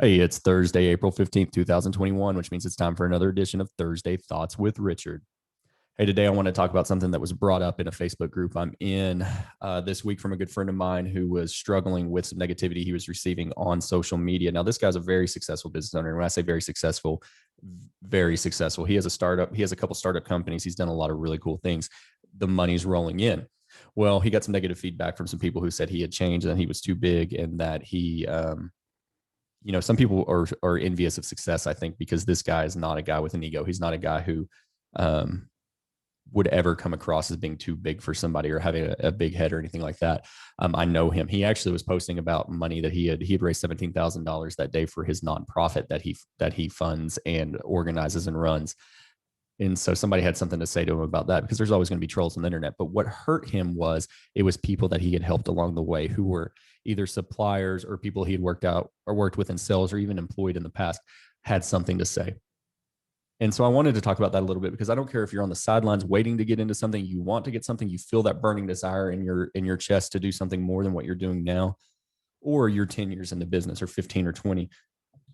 Hey, it's Thursday, April 15th, 2021, which means it's time for another edition of Thursday Thoughts with Richard. Hey, today I want to talk about something that was brought up in a Facebook group I'm in this week from a good friend of mine who was struggling with some negativity he was receiving on social media. Now, this guy's a very successful business owner. And when I say very successful, very successful. He has a startup. He has a couple startup companies. He's done a lot of really cool things. The money's rolling in. Well, he got some negative feedback from some people who said he had changed and he was too big and that he, some people are envious of success, I think, because this guy is not a guy with an ego. He's not a guy who would ever come across as being too big for somebody or having a big head or anything like that. I know him. He actually was posting about money that he had raised $17,000 that day for his nonprofit that he funds and organizes and runs. And so somebody had something to say to him about that, because there's always going to be trolls on the internet. But what hurt him was it was people that he had helped along the way who were either suppliers or people he had worked with in sales or even employed in the past had something to say. And so I wanted to talk about that a little bit, because I don't care if you're on the sidelines waiting to get into something, you want to get something, you feel that burning desire in your chest to do something more than what you're doing now, or you're 10 years into business or 15 or 20.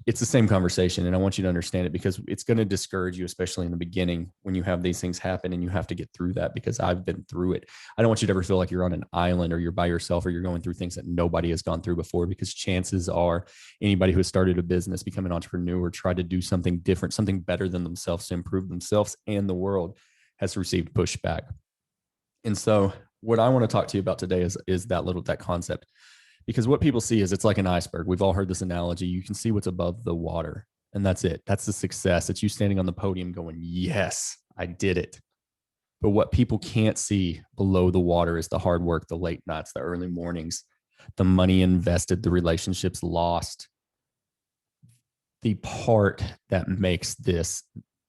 It's the same conversation. And I want you to understand it, because it's going to discourage you, especially in the beginning when you have these things happen and you have to get through that, because I've been through it. I don't want you to ever feel like you're on an island or you're by yourself or you're going through things that nobody has gone through before, because chances are anybody who has started a business, become an entrepreneur, tried to do something different, something better than themselves to improve themselves and the world, has received pushback. And so what I want to talk to you about today is that concept. Because what people see is it's like an iceberg. We've all heard this analogy. You can see what's above the water, and that's it. That's the success. It's you standing on the podium going, yes, I did it. But what people can't see below the water is the hard work, the late nights, the early mornings, the money invested, the relationships lost, the part that makes this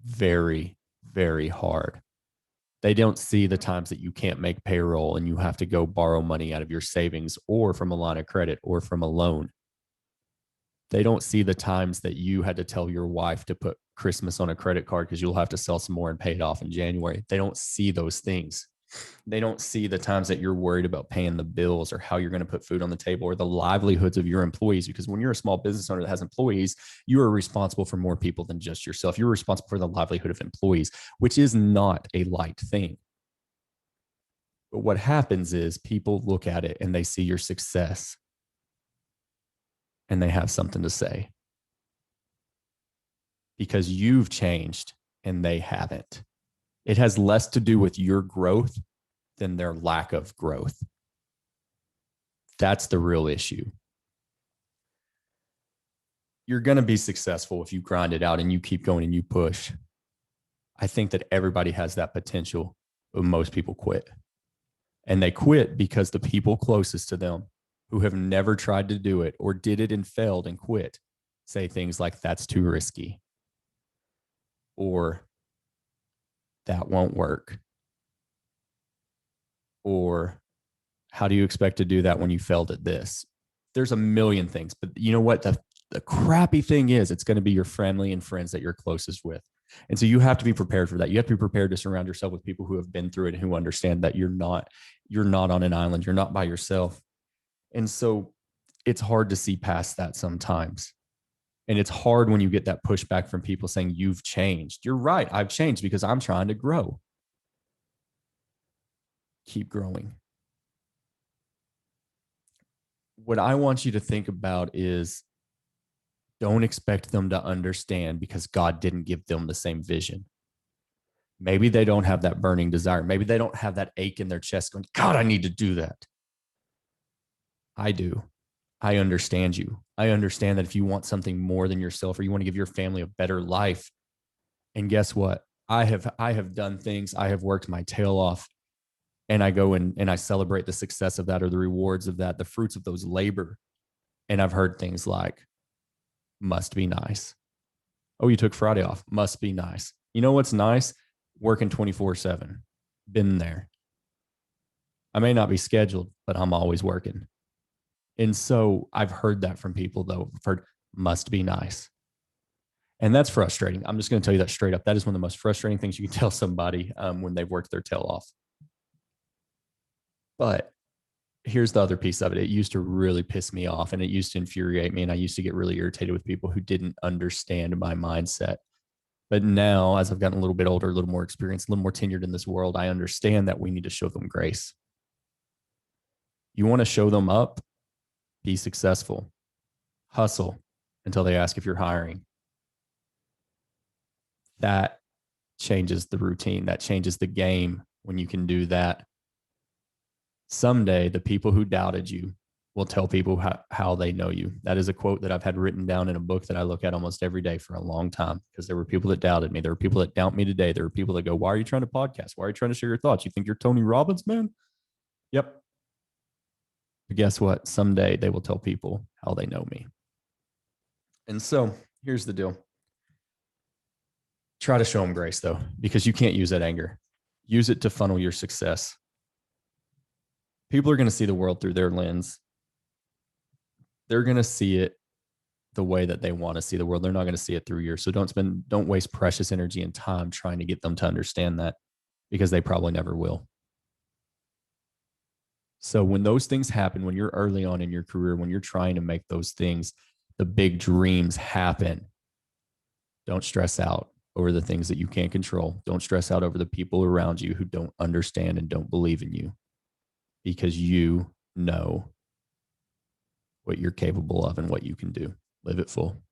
very, very hard. They don't see the times that you can't make payroll and you have to go borrow money out of your savings or from a line of credit or from a loan. They don't see the times that you had to tell your wife to put Christmas on a credit card because you'll have to sell some more and pay it off in January. They don't see those things. They don't see the times that you're worried about paying the bills or how you're going to put food on the table or the livelihoods of your employees. Because when you're a small business owner that has employees, you are responsible for more people than just yourself. You're responsible for the livelihood of employees, which is not a light thing. But what happens is people look at it and they see your success and they have something to say, because you've changed and they haven't. It has less to do with your growth than their lack of growth. That's the real issue. You're going to be successful if you grind it out and you keep going and you push. I think that everybody has that potential, but most people quit. And they quit because the people closest to them who have never tried to do it or did it and failed and quit say things like, that's too risky, or that won't work, or how do you expect to do that when you failed at this? There's a million things, but you know what? The crappy thing is it's going to be your family and friends that you're closest with. And so you have to be prepared for that. You have to be prepared to surround yourself with people who have been through it and who understand that you're not on an island. You're not by yourself. And so it's hard to see past that sometimes. And it's hard when you get that pushback from people saying you've changed. You're right. I've changed because I'm trying to grow. Keep growing. What I want you to think about is, don't expect them to understand because God didn't give them the same vision. Maybe they don't have that burning desire. Maybe they don't have that ache in their chest going, God, I need to do that. I do. I understand you. I understand that if you want something more than yourself, or you want to give your family a better life, and guess what? I have done things. I have worked my tail off, and I go and I celebrate the success of that, or the rewards of that, the fruits of those labor. And I've heard things like, must be nice. Oh, you took Friday off. Must be nice. You know what's nice? Working 24/7. Been there. I may not be scheduled, but I'm always working. And so I've heard that from people, though. I've heard must be nice. And that's frustrating. I'm just going to tell you that straight up. That is one of the most frustrating things you can tell somebody when they've worked their tail off. But here's the other piece of it. It used to really piss me off and it used to infuriate me. And I used to get really irritated with people who didn't understand my mindset. But now, as I've gotten a little bit older, a little more experienced, a little more tenured in this world, I understand that we need to show them grace. You want to show them up, be successful, hustle until they ask if you're hiring. That changes the routine. That changes the game when you can do that. Someday, the people who doubted you will tell people how they know you. That is a quote that I've had written down in a book that I look at almost every day for a long time, because there were people that doubted me. There were people that doubt me today. There were people that go, why are you trying to podcast? Why are you trying to share your thoughts? You think you're Tony Robbins, man? Yep. But guess what? Someday they will tell people how they know me. And so here's the deal. Try to show them grace, though, because you can't use that anger. Use it to funnel your success. People are going to see the world through their lens. They're going to see it the way that they want to see the world. They're not going to see it through yours. So don't waste precious energy and time trying to get them to understand that, because they probably never will. So when those things happen, when you're early on in your career, when you're trying to make those things, the big dreams happen, don't stress out over the things that you can't control. Don't stress out over the people around you who don't understand and don't believe in you, because you know what you're capable of and what you can do. Live it full.